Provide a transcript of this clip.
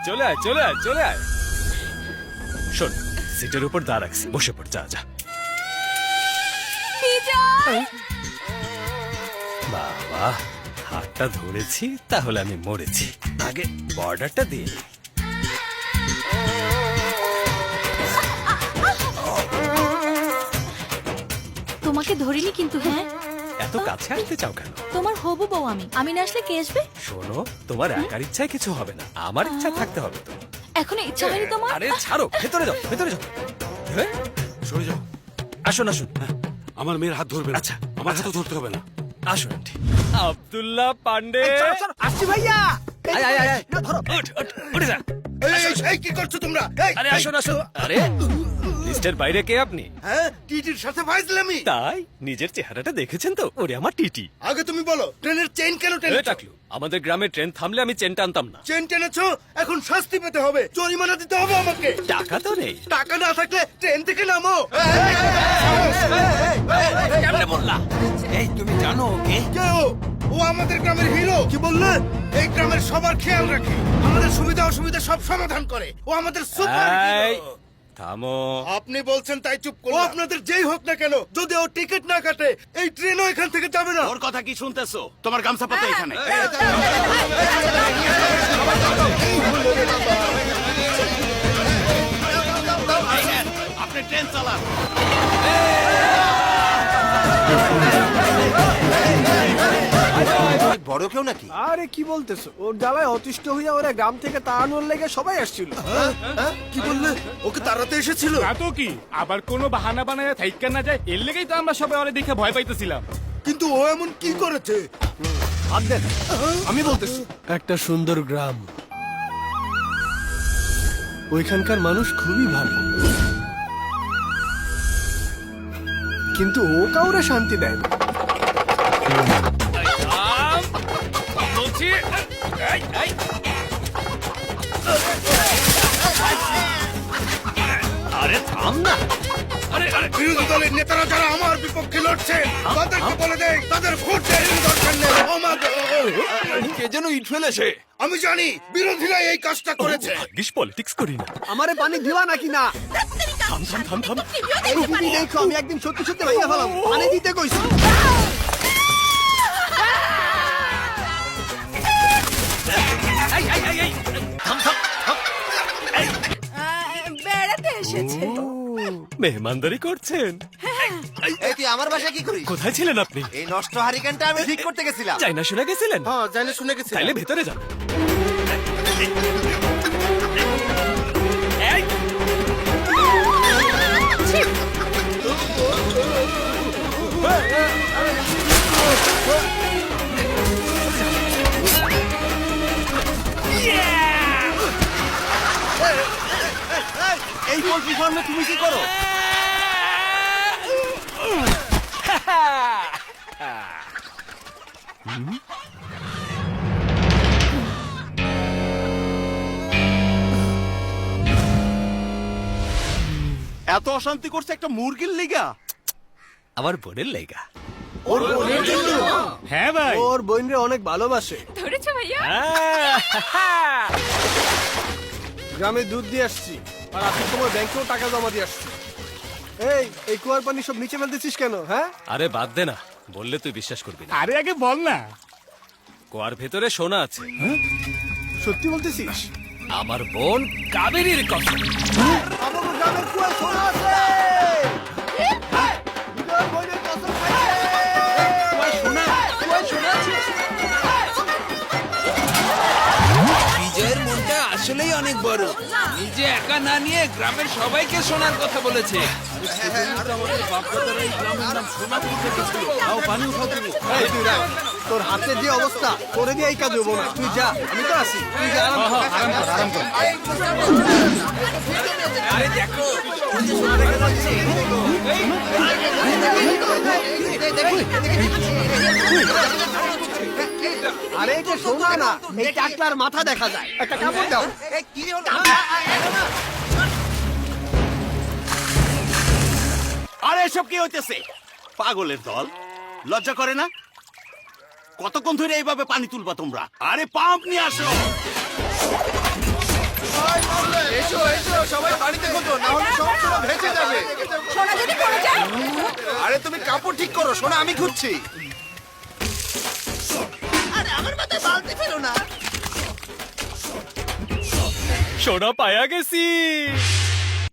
চলে আয় চলে আয় চলে আয়। শোন, সিটের উপর দা রাখছি, বসে পড়, যা যা। বাবা, হাতটা ধরেছি তাহলে আমি মরেছি। আগে বর্ডারটা দিয়ে নি। তোমাকে ধরিনি কিন্তু। হ্যাঁ, এত কাছে আসতে চাও কেন? তোমার হবু বউ আমি না আসলে কে আসবে? শোনো, তোমার একার ইচ্ছায় কিছু হবে না, আমার ইচ্ছা থাকতে হবে তো। এখনো ইচ্ছা হয়নি তোমার? আরে ছাড়ো, ভেতরে যাও ভেতরে যাও। হ্যাঁ? সরে যাও। আসুন আসুন। আমার মেয়ের হাত ধরবে না। আচ্ছা, আমার হাতও ধরতে হবে না। আসুন আন্টি। আব্দুল্লাহ পান্ডে। আসছি ভাইয়া। আয় আয় আয় আয়। না ধরো। উঠ, উঠ, উঠে যা। এই কি করছো তোমরা? আরে আসুন আসুন। আরে লিস্টের বাইরে কে আপনি? হ্যাঁ, টিটির সাথে ফাইজলামি। তাই নিজের চেহারাটা দেখেছেন তো? ওরে আমার টিটি। আগে তুমি বলো, ট্রেনের চেইন কেন এ টেনেছো? টাকলু, আমাদের গ্রামে ট্রেন থামলে আমি চেন টানতাম না। চেইন টেনেছো, এখন শাস্তি পেতে হবে, জরিমানা দিতে হবে আমাকে। টাকা তো নেই। টাকা না থাকলে ট্রেন থেকে নামো। কেমনে বললা? এই তুমি জানো ওকে? কে ও? ও আমাদের গ্রামের হিরো। কি বললে? এই গ্রামের সবার খেয়াল রাখে, আমাদের সুবিধা অসুবিধা সব সমাধান করে। ও আমাদের সুপার এই, হিরো। থামো। আপনি বলছেন তাই চুপ করুন। ও আপনাদের যেই হোক না কেন, যদি ও টিকিট না কাটে এই ট্রেনও এখান থেকে যাবে না। ওর কথা কি শুনতেছো? তোমার গামছা পাতা এখানে। আপনি ট্রেন চালান। বড় কেউ নাকি? আরে কি বলতেছো? ওর জ্বালায় অতিষ্ঠ হইয়া ওরা গ্রাম থেকে তাড়ানোর লেগে সবাই আসছিল। কি বললে? ওকে তাড়াতে এসেছিল? না তো কি, আবার কোনো বাহানা বানায় থাইকা না যায়, এর লেগেই তো আমরা সবাই ওরে দেখে ভয় পাইতেছিলাম। কিন্তু ও এমন কি করেছে? বাদ দেন, আমি বলতেছি। একটা সুন্দর গ্রাম, ওইখানকার মানুষ খুবই ভালো, কিন্তু ও কাউরে শান্তি দেয় না। বলছি, এই, এই। আরে থাম না। আরে আরে বিরোধী দলের নেতারা যারা আমার বিপক্ষে লড়ছে তাদেরকে বলে দেয় তাদের ভোট দেওয়ার দরকার নেই। কে যেন ইট ফেলেছে। আমি জানি বিরোধীরা এই কাজটা করেছে। ভাগ্যিস পলিটিক্স করি না। আমারে পানি দিবা নাকি না? থাম থাম থাম থাম। এই দিদি দেখো, আমি একদিন সত্যি সত্যি ভাইয়া ফেলাম, পানি দিতে কইছি। এই এই এই এই, থাম থাম থাম। বেড়াতে এসেছে। মেহমানদারি করছেন? এই তুই আমার বাসায় কি করিস? কোথায় ছিলেন আপনি? এই নষ্ট হারিকেনটা আমি ঠিক করতে গেছিলাম। চাই না শুনে গেছিলেন? হ্যাঁ, জানি শুনে গেছি। তাইলে ভেতরে যান। এই, এই পোল্ট্রি ফার্মে তুমি কি করো? এত অশান্তি করছে একটা মুরগির লিগা। আমার বোনের লেগা। হ্যাঁ ভাই, ওর বোনরে অনেক ভালোবাসে। ধরেছো ভাইয়া? গ্রামে দুধ দিয়ে আসছি, আর আপনি তোমার ব্যাংকেও টাকা জমা দিয়ে আসছি। এই কুয়ার পানি সব নিচে ফেলতেছিস কেন? হ্যাঁ, আরে বাদ দে না, বললে তুই বিশ্বাস করবি না। আরে আগে বল না। কুয়ার ভেতরে সোনা আছে। সত্যি বলতেছিস? আমার বোন কাবেরীর কথা। আমাদের গ্রামের কুয়ায় সোনা আছে। বিজয়ের বোনের কসম খাইছে। কুয়ায় সোনা আছে। বিজয়ের মনটা আসলেই অনেক বড়। নিজে একা না নিয়ে গ্রামের সবাইকে শোনার কথা বলেছে। এই তুই রাখ। তোর হাতের যে অবস্থা, করে দিয়ে এই কাজ হবো না। তুই যা, আমি তো আছি। তুই যা, আরাম কর। আরে দেখো, আরে এটা সোনা না, এই টাকলার মাথা দেখা যায়। একটা কাপড় দাও। আরে এসব কি হইতেছে? পাগলের দল, লজ্জা করে না? কতক্ষণ ধরে এইভাবে পানি তুলবা তোমরা? আরে পাম্প নিয়ে আসো। এসো এসো সবাই বাড়িতে খোঁজো, না হলে সব সোনা ভেসে যাবে। সোনা যদি পড়ে যায়? আরে তুমি কাপড় ঠিক করো, সোনা আমি খুঁজছি। আরে আমার মাথায় বালতি ফেলো না। সোনা পায়া গেছি।